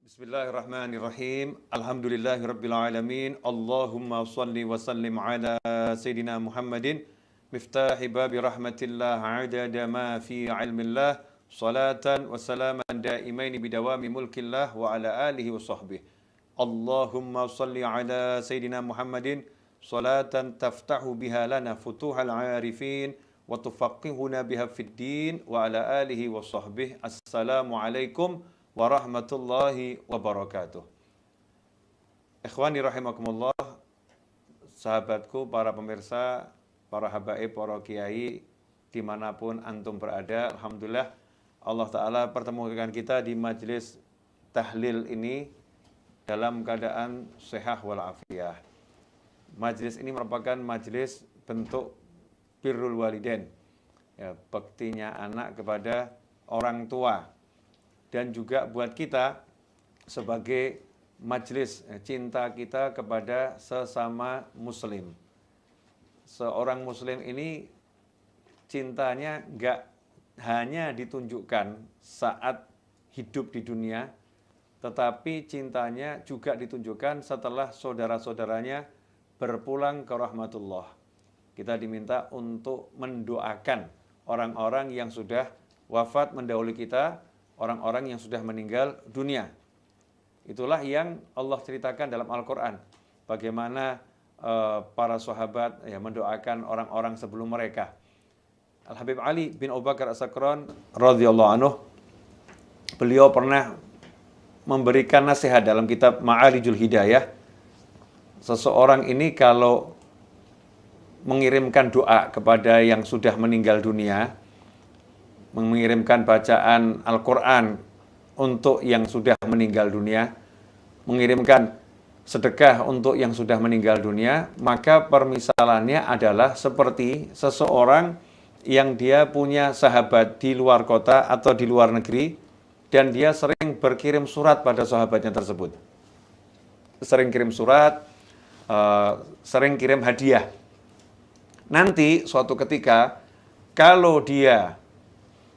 Bismillahirrahmanirrahim. Alhamdulillahirabbil alamin. Allahumma shalli wa sallim ala sayidina Muhammadin miftahi babi rahmatillah adada ma fi ilmillah salatan wa salaman daimaini bidawami mulkillah wa ala alihi wa sahbihi. Allahumma shalli ala sayidina Muhammadin salatan taftahu biha lana futuhal arifin wa tufaqihuna biha fid din wa ala alihi wa sahbihi. Assalamualaikum warahmatullahi wabarakatuh. Ikhwani rahimakumullah, sahabatku, para pemirsa, para habaib, para kiai, dimanapun antum berada, alhamdulillah Allah Ta'ala pertemukan kita di majelis tahlil ini dalam keadaan sehat walafiat. Majelis ini merupakan majelis bentuk birrul walidain, ya, baktinya anak kepada orang tua. Dan juga buat kita sebagai majelis cinta kita kepada sesama muslim. Seorang muslim ini cintanya nggak hanya ditunjukkan saat hidup di dunia, tetapi cintanya juga ditunjukkan setelah saudara-saudaranya berpulang ke rahmatullah. Kita diminta untuk mendoakan orang-orang yang sudah wafat mendahului kita, orang-orang yang sudah meninggal dunia. Itulah yang Allah ceritakan dalam Al-Quran. Bagaimana para sahabat mendoakan orang-orang sebelum mereka. Al-Habib Ali bin Abu Bakar As-Sakran radhiyallahu anhu, beliau pernah memberikan nasihat dalam kitab Ma'arijul Hidayah. Seseorang ini kalau mengirimkan doa kepada yang sudah meninggal dunia, mengirimkan bacaan Al-Quran untuk yang sudah meninggal dunia, mengirimkan sedekah untuk yang sudah meninggal dunia, maka permisalannya adalah seperti seseorang yang dia punya sahabat di luar kota atau di luar negeri, dan dia sering berkirim surat pada sahabatnya tersebut. Sering kirim surat, sering kirim hadiah. Nanti suatu ketika, kalau dia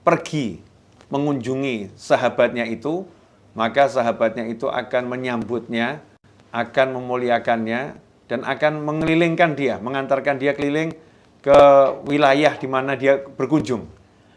pergi mengunjungi sahabatnya itu, maka sahabatnya itu akan menyambutnya, akan memuliakannya, dan akan mengelilingkan dia, mengantarkan dia keliling ke wilayah di mana dia berkunjung.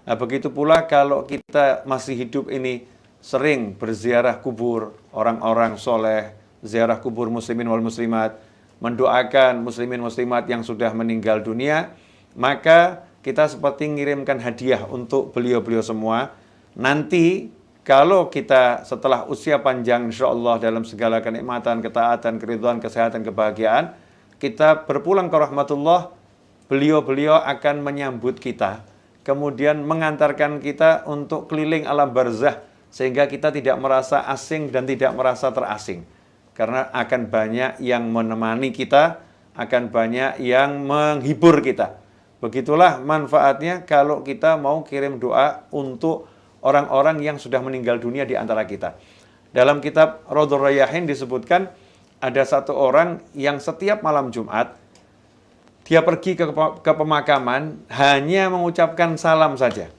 Nah, begitu pula kalau kita masih hidup ini sering berziarah kubur orang-orang soleh, ziarah kubur muslimin wal muslimat, mendoakan muslimin muslimat yang sudah meninggal dunia, maka kita seperti mengirimkan hadiah untuk beliau-beliau semua. Nanti kalau kita setelah usia panjang insya Allah dalam segala kenikmatan, ketaatan, keridhaan, kesehatan, kebahagiaan, kita berpulang ke rahmatullah, beliau-beliau akan menyambut kita, kemudian mengantarkan kita untuk keliling alam barzah, sehingga kita tidak merasa asing dan tidak merasa terasing. Karena akan banyak yang menemani kita, akan banyak yang menghibur kita. Begitulah manfaatnya kalau kita mau kirim doa untuk orang-orang yang sudah meninggal dunia di antara kita. Dalam kitab Raudhur Rayyahin disebutkan ada satu orang yang setiap malam Jumat dia pergi ke pemakaman hanya mengucapkan salam saja.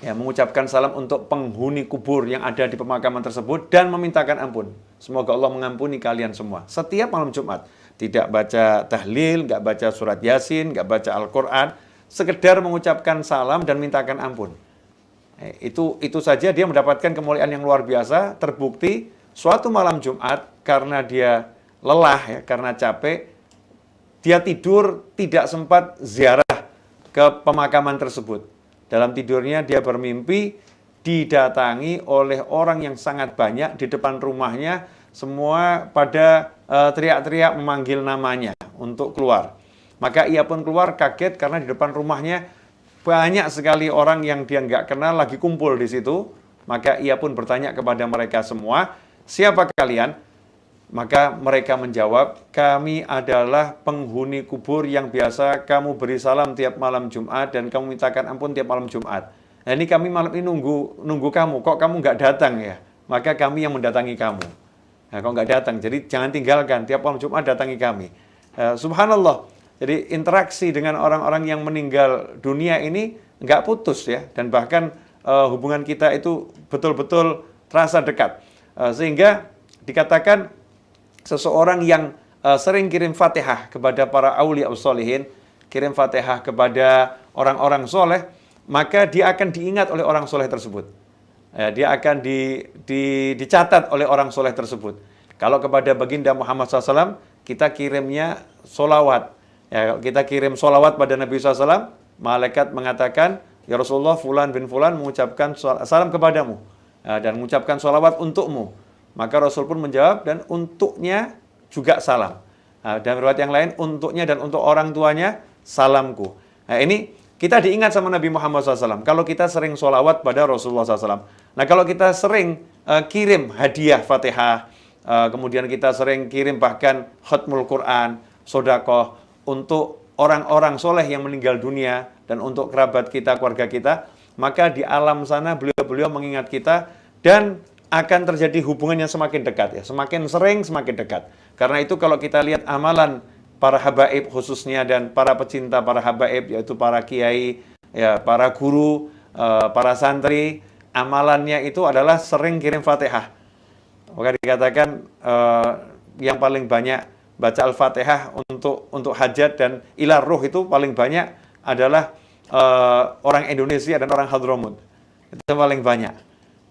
Ya, mengucapkan salam untuk penghuni kubur yang ada di pemakaman tersebut dan memintakan ampun. Semoga Allah mengampuni kalian semua. Setiap malam Jumat. Tidak baca tahlil, nggak baca surat Yasin, nggak baca Al-Quran, sekedar mengucapkan salam dan mintakan ampun. Itu saja dia mendapatkan kemuliaan yang luar biasa. Terbukti suatu malam Jumat karena dia lelah, ya, karena capek, dia tidur tidak sempat ziarah ke pemakaman tersebut. Dalam tidurnya dia bermimpi didatangi oleh orang yang sangat banyak di depan rumahnya, semua pada teriak-teriak memanggil namanya untuk keluar. Maka ia pun keluar kaget karena di depan rumahnya banyak sekali orang yang dia nggak kenal lagi kumpul di situ. Maka ia pun bertanya kepada mereka semua, siapa kalian? Maka mereka menjawab, kami adalah penghuni kubur yang biasa kamu beri salam tiap malam Jumat dan kamu mintakan ampun tiap malam Jumat. Nah, ini kami malam ini nunggu kamu, kok kamu nggak datang ya? Maka kami yang mendatangi kamu. Nah, kalau nggak datang, jadi jangan tinggalkan, tiap malam Jumat datangi kami. Subhanallah, jadi interaksi dengan orang-orang yang meninggal dunia ini nggak putus ya, dan bahkan hubungan kita itu betul-betul terasa dekat. Sehingga dikatakan seseorang yang sering kirim Fatihah kepada para aulia sholihin, kirim Fatihah kepada orang-orang soleh, maka dia akan diingat oleh orang soleh tersebut. Dia akan dicatat oleh orang soleh tersebut. Kalau kepada baginda Muhammad SAW, kita kirimnya solawat. Kita kirim solawat pada Nabi SAW, malaikat mengatakan, ya Rasulullah, fulan bin fulan mengucapkan salam kepadamu, dan mengucapkan solawat untukmu. Maka Rasul pun menjawab, dan untuknya juga salam. Dan riwayat yang lain, untuknya dan untuk orang tuanya, salamku. Nah, ini kita diingat sama Nabi Muhammad SAW. Kalau kita sering sholawat pada Rasulullah SAW. Nah, kalau kita sering kirim hadiah Fatihah, kemudian kita sering kirim bahkan khatmul Quran, sodakoh, untuk orang-orang soleh yang meninggal dunia, dan untuk kerabat kita, keluarga kita, maka di alam sana beliau-beliau mengingat kita, dan akan terjadi hubungan yang semakin dekat. Semakin sering, semakin dekat. Karena itu kalau kita lihat amalan para habaib khususnya, dan para pecinta para habaib, yaitu para kiai, para guru, para santri, amalannya itu adalah sering kirim Fatihah. Maka dikatakan yang paling banyak baca Al-Fatihah untuk hajat dan ila ruh itu paling banyak adalah orang Indonesia dan orang Hadramut. Itu paling banyak.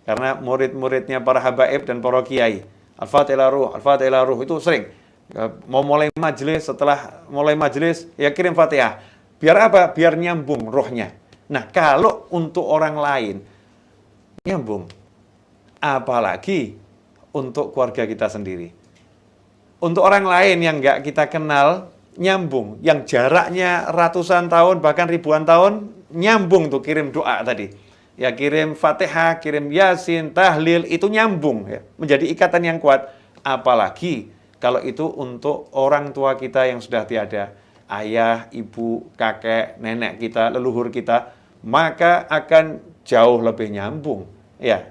Karena murid-muridnya para habaib dan para kiai, Al-Fatihah ruh itu sering. Mau mulai majelis, setelah mulai majelis, ya kirim Fatihah. Biar apa? Biar nyambung rohnya. Nah, kalau untuk orang lain, nyambung. Apalagi untuk keluarga kita sendiri. Untuk orang lain yang nggak kita kenal, nyambung. Yang jaraknya ratusan tahun, bahkan ribuan tahun, nyambung tuh kirim doa tadi. Ya kirim Fatihah, kirim Yasin, tahlil, itu nyambung. Menjadi ikatan yang kuat. Apalagi kalau itu untuk orang tua kita yang sudah tiada, ayah, ibu, kakek, nenek kita, leluhur kita, maka akan jauh lebih nyambung.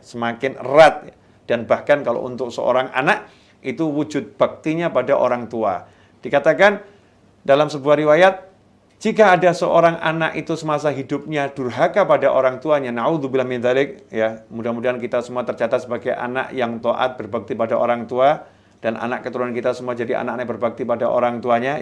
Semakin erat. Dan bahkan kalau untuk seorang anak, itu wujud baktinya pada orang tua. Dikatakan dalam sebuah riwayat, jika ada seorang anak itu semasa hidupnya durhaka pada orang tuanya, naudzubillah min dzalik, mudah-mudahan kita semua tercatat sebagai anak yang taat berbakti pada orang tua, dan anak keturunan kita semua jadi anak-anak yang berbakti pada orang tuanya,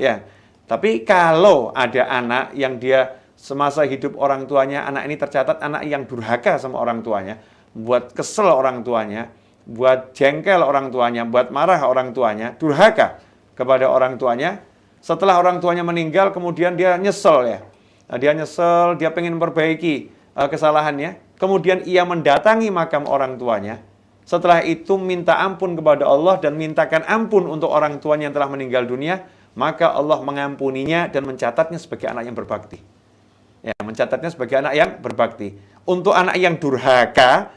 Tapi kalau ada anak yang dia semasa hidup orang tuanya, anak ini tercatat anak yang durhaka sama orang tuanya, buat kesel orang tuanya, buat jengkel orang tuanya, buat marah orang tuanya, durhaka kepada orang tuanya. Setelah orang tuanya meninggal, kemudian dia nyesel Dia nyesel, dia pengen memperbaiki kesalahannya. Kemudian ia mendatangi makam orang tuanya. Setelah itu minta ampun kepada Allah dan mintakan ampun untuk orang tuanya yang telah meninggal dunia, maka Allah mengampuninya dan mencatatnya sebagai anak yang berbakti. Mencatatnya sebagai anak yang berbakti. Untuk anak yang durhaka,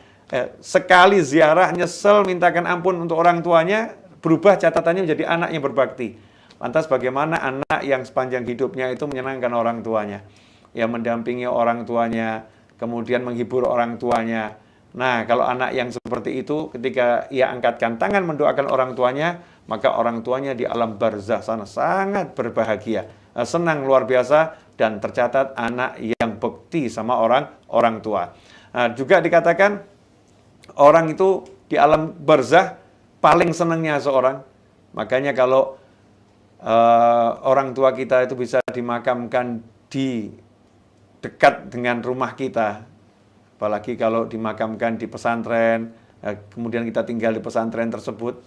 sekali ziarah, nyesel, mintakan ampun untuk orang tuanya, berubah catatannya menjadi anak yang berbakti. Lantas bagaimana anak yang sepanjang hidupnya itu menyenangkan orang tuanya, mendampingi orang tuanya, kemudian menghibur orang tuanya. Nah, kalau anak yang seperti itu, ketika ia angkatkan tangan mendoakan orang tuanya, maka orang tuanya di alam barzah sana sangat berbahagia, senang luar biasa, dan tercatat anak yang bekti sama orang tua. Nah, juga dikatakan orang itu di alam barzah paling senangnya seorang. Makanya kalau orang tua kita itu bisa dimakamkan di dekat dengan rumah kita, apalagi kalau dimakamkan di pesantren, kemudian kita tinggal di pesantren tersebut,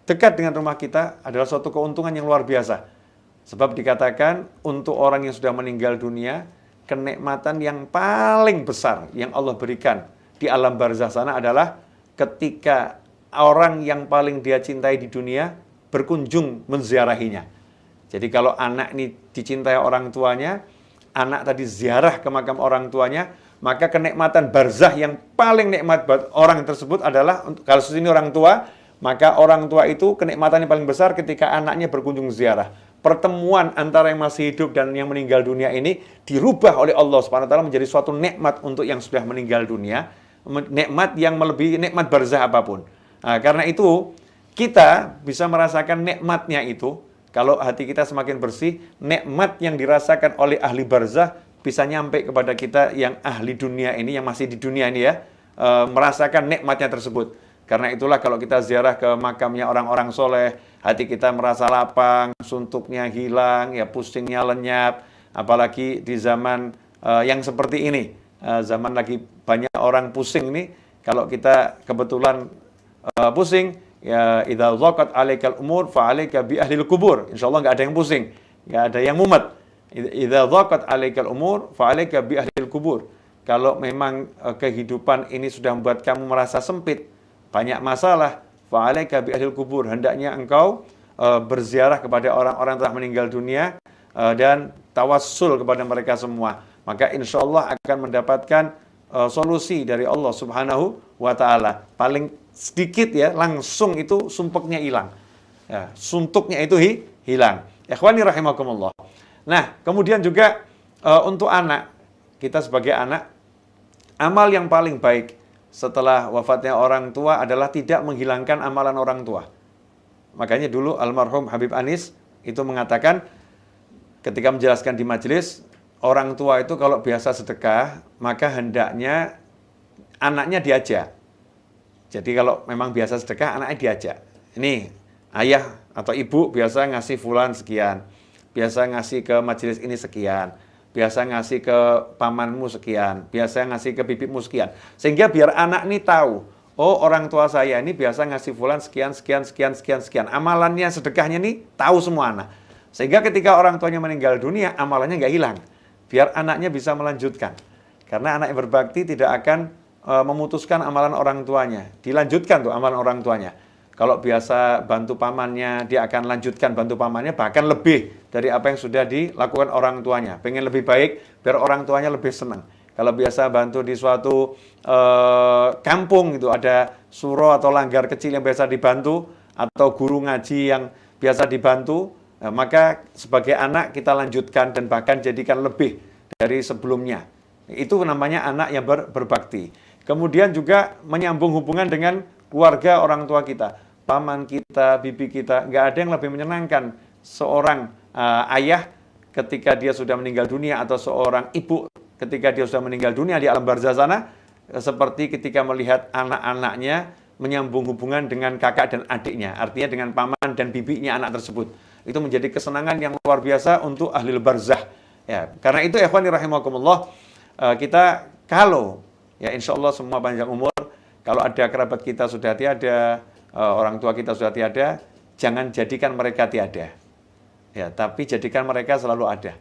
dekat dengan rumah kita adalah suatu keuntungan yang luar biasa. Sebab dikatakan untuk orang yang sudah meninggal dunia, kenikmatan yang paling besar yang Allah berikan di alam barzah sana adalah ketika orang yang paling dia cintai di dunia berkunjung menziarahinya. Jadi kalau anak ini dicintai orang tuanya, anak tadi ziarah ke makam orang tuanya, maka kenikmatan barzah yang paling nikmat buat orang tersebut adalah, kalau ini orang tua, maka orang tua itu kenikmatannya paling besar ketika anaknya berkunjung ziarah. Pertemuan antara yang masih hidup dan yang meninggal dunia ini dirubah oleh Allah Subhanahu wa taala menjadi suatu nikmat untuk yang sudah meninggal dunia, nikmat yang melebihi nikmat barzah apapun. Nah, karena itu kita bisa merasakan nikmatnya itu, kalau hati kita semakin bersih, nikmat yang dirasakan oleh ahli barzah bisa nyampe kepada kita yang ahli dunia ini, yang masih di dunia ini merasakan nikmatnya tersebut. Karena itulah kalau kita ziarah ke makamnya orang-orang soleh, hati kita merasa lapang, suntuknya hilang, ya pusingnya lenyap. Apalagi di zaman yang seperti ini, zaman lagi banyak orang pusing ini, kalau kita kebetulan pusing, ya idza dhaqat 'alaikal umur fa 'alaika bi ahlil kubur. Insyaallah enggak ada yang pusing, enggak ada yang mumet. Idza dhaqat 'alaikal umur fa 'alaika bi ahlil kubur. Kalau memang kehidupan ini sudah membuat kamu merasa sempit, banyak masalah, fa 'alaika bi ahlil kubur. Hendaknya engkau berziarah kepada orang-orang yang telah meninggal dunia dan tawassul kepada mereka semua. Maka insyaallah akan mendapatkan solusi dari Allah Subhanahu wa Ta'ala. Paling sedikit ya, langsung itu sumpeknya hilang. Ya, suntuknya itu hilang. Ikhwani rahimakumullah. Nah, kemudian juga untuk anak, kita sebagai anak, amal yang paling baik setelah wafatnya orang tua adalah tidak menghilangkan amalan orang tua. Makanya dulu almarhum Habib Anis itu mengatakan ketika menjelaskan di majelis, orang tua itu kalau biasa sedekah, maka hendaknya anaknya diajak. Jadi kalau memang biasa sedekah, anaknya diajak. Ini ayah atau ibu biasa ngasih fulan sekian, biasa ngasih ke majelis ini sekian, biasa ngasih ke pamanmu sekian, biasa ngasih ke bibitmu sekian. Sehingga biar anak ini tahu, oh orang tua saya ini biasa ngasih fulan sekian, sekian, sekian, sekian, sekian. Amalannya, sedekahnya ini tahu semua anak. Sehingga ketika orang tuanya meninggal dunia, amalannya nggak hilang. Biar anaknya bisa melanjutkan. Karena anak yang berbakti tidak akan memutuskan amalan orang tuanya. Dilanjutkan tuh amalan orang tuanya. Kalau biasa bantu pamannya, dia akan lanjutkan bantu pamannya, bahkan lebih dari apa yang sudah dilakukan orang tuanya. Pengen lebih baik, biar orang tuanya lebih senang. Kalau biasa bantu di suatu kampung, itu ada suro atau langgar kecil yang biasa dibantu, atau guru ngaji yang biasa dibantu, maka sebagai anak kita lanjutkan dan bahkan jadikan lebih dari sebelumnya. Itu namanya anak yang berbakti. Kemudian juga menyambung hubungan dengan keluarga orang tua kita. Paman kita, bibi kita, nggak ada yang lebih menyenangkan seorang ayah ketika dia sudah meninggal dunia atau seorang ibu ketika dia sudah meninggal dunia di alam barzah sana, seperti ketika melihat anak-anaknya menyambung hubungan dengan kakak dan adiknya, artinya dengan paman dan bibinya anak tersebut. Itu menjadi kesenangan yang luar biasa untuk ahli barzah. Ya, karena itu ikhwani rahimakumullah, kita kalau ya insya Allah semua panjang umur, kalau ada kerabat kita sudah tiada, orang tua kita sudah tiada, jangan jadikan mereka tiada. Ya, tapi jadikan mereka selalu ada.